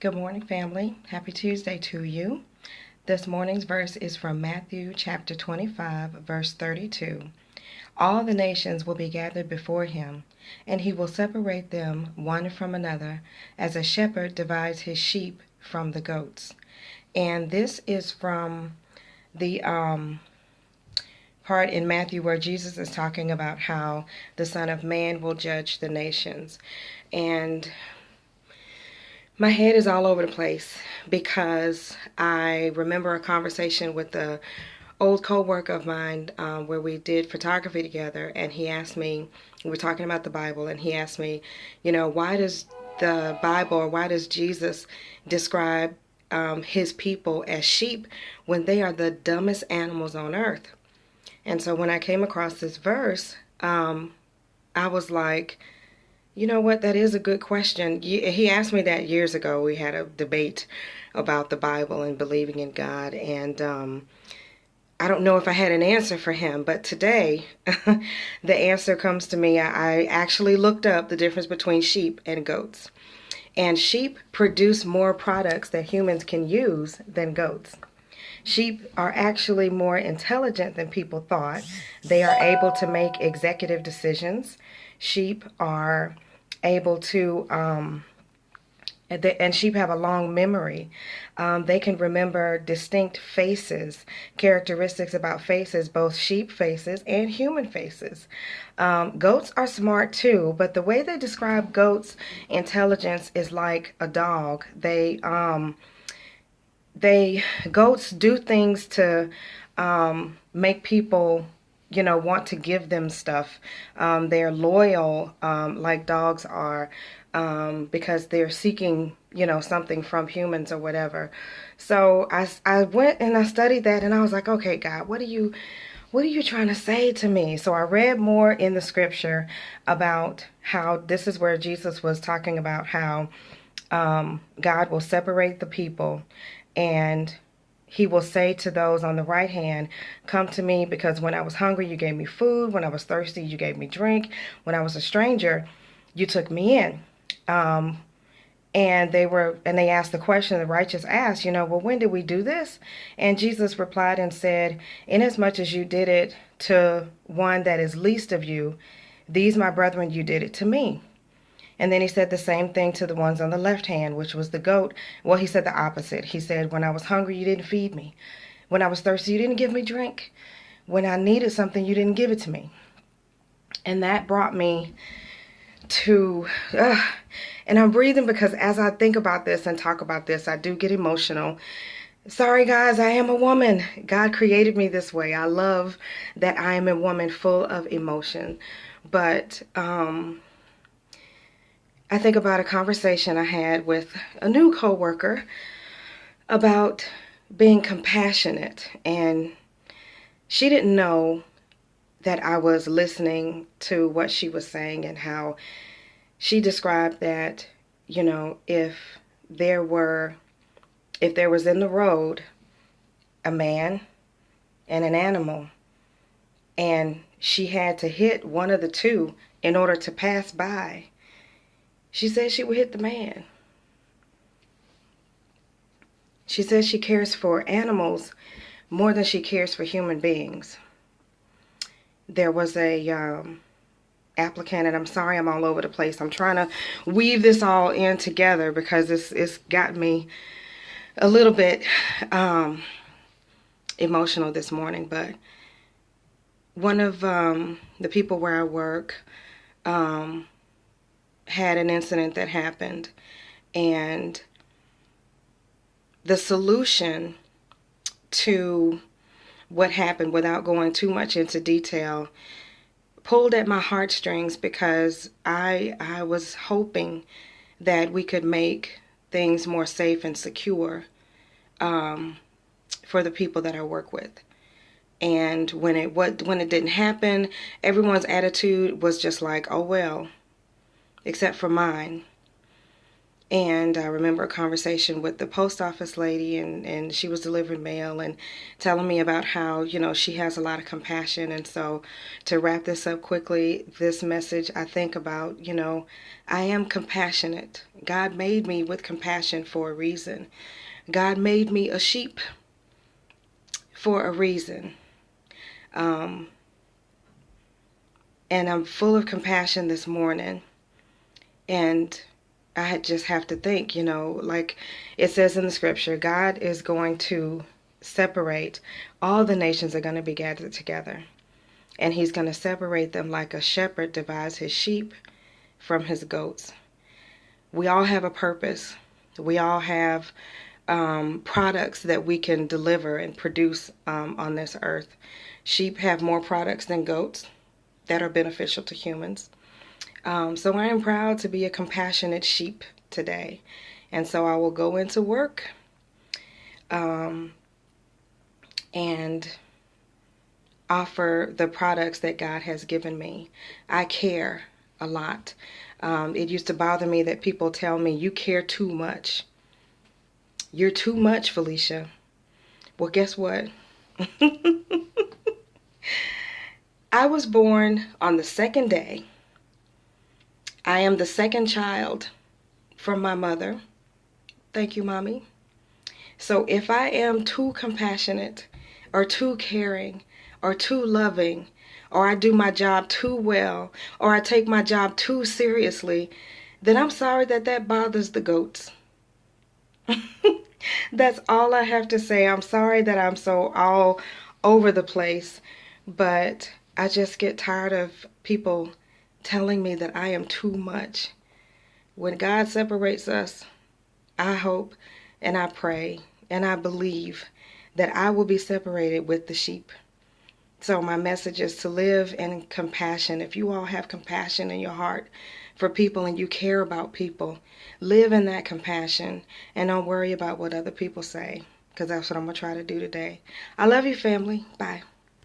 Good morning, family. Happy Tuesday to you. This morning's verse is from Matthew chapter 25, verse 32. All the nations will be gathered before him, and he will separate them one from another, as a shepherd divides his sheep from the goats. And this is from the part in Matthew where Jesus is talking about how the Son of Man will judge the nations. And my head is all over the place because I remember a conversation with a old co-worker of mine where we did photography together, and he asked me, we were talking about the Bible, and he asked me, why does the Bible, or why does Jesus describe his people as sheep when they are the dumbest animals on earth? And so when I came across this verse, I was like, you know what? That is a good question. He asked me that years ago. We had a debate about the Bible and believing in God, and I don't know if I had an answer for him, but today the answer comes to me. I actually looked up the difference between sheep and goats, and sheep produce more products that humans can use than goats. Sheep are actually more intelligent than people thought. They are able to make executive decisions. Sheep are able to, and sheep have a long memory. They can remember distinct faces, characteristics about faces, both sheep faces and human faces. Goats are smart too, but the way they describe goats' intelligence is like a dog. Goats do things to make people want to give them stuff. They're loyal, like dogs are, because they're seeking something from humans or whatever. So I went and I studied that, and I was like, okay, God, what are you trying to say to me? So I read more in the scripture about how this is where Jesus was talking about how God will separate the people, and he will say to those on the right hand, come to me, because when I was hungry, you gave me food. When I was thirsty, you gave me drink. When I was a stranger, you took me in. And they asked the question, the righteous asked, well, when did we do this? And Jesus replied and said, inasmuch as you did it to one that is least of you, these, my brethren, you did it to me. And then he said the same thing to the ones on the left hand, which was the goat. Well, he said the opposite. He said, when I was hungry, you didn't feed me. When I was thirsty, you didn't give me drink. When I needed something, you didn't give it to me. And that brought me to, and I'm breathing because as I think about this and talk about this, I do get emotional. Sorry, guys, I am a woman. God created me this way. I love that I am a woman full of emotion. But, I think about a conversation I had with a new coworker about being compassionate, and she didn't know that I was listening to what she was saying, and how she described that, if there was in the road a man and an animal, and she had to hit one of the two in order to pass by, she said she would hit the man. She says she cares for animals more than she cares for human beings. There was a applicant, and I'm sorry I'm all over the place. I'm trying to weave this all in together because it's got me a little bit emotional this morning. But one of the people where I work had an incident that happened, and the solution to what happened, without going too much into detail, pulled at my heartstrings, because I was hoping that we could make things more safe and secure for the people that I work with. And when it didn't happen, everyone's attitude was just like, oh well, except for mine. And I remember a conversation with the post office lady, and she was delivering mail and telling me about how, she has a lot of compassion. And so to wrap this up quickly, this message I think about, I am compassionate. God made me with compassion for a reason. God made me a sheep for a reason. And I'm full of compassion this morning. And I just have to think, like it says in the scripture, God is going to separate. All the nations are going to be gathered together. And he's going to separate them like a shepherd divides his sheep from his goats. We all have a purpose. We all have products that we can deliver and produce on this earth. Sheep have more products than goats that are beneficial to humans. So I am proud to be a compassionate sheep today. And so I will go into work and offer the products that God has given me. I care a lot. It used to bother me that people tell me, you care too much. You're too much, Felicia. Well, guess what? I was born on the second day. I am the second child from my mother. Thank you, Mommy. So if I am too compassionate or too caring or too loving, or I do my job too well, or I take my job too seriously, then I'm sorry that bothers the goats. That's all I have to say. I'm sorry that I'm so all over the place, but I just get tired of people telling me that I am too much. When God separates us, I hope and I pray and I believe that I will be separated with the sheep. So my message is to live in compassion. If you all have compassion in your heart for people and you care about people, live in that compassion and don't worry about what other people say, because that's what I'm going to try to do today. I love you, family. Bye.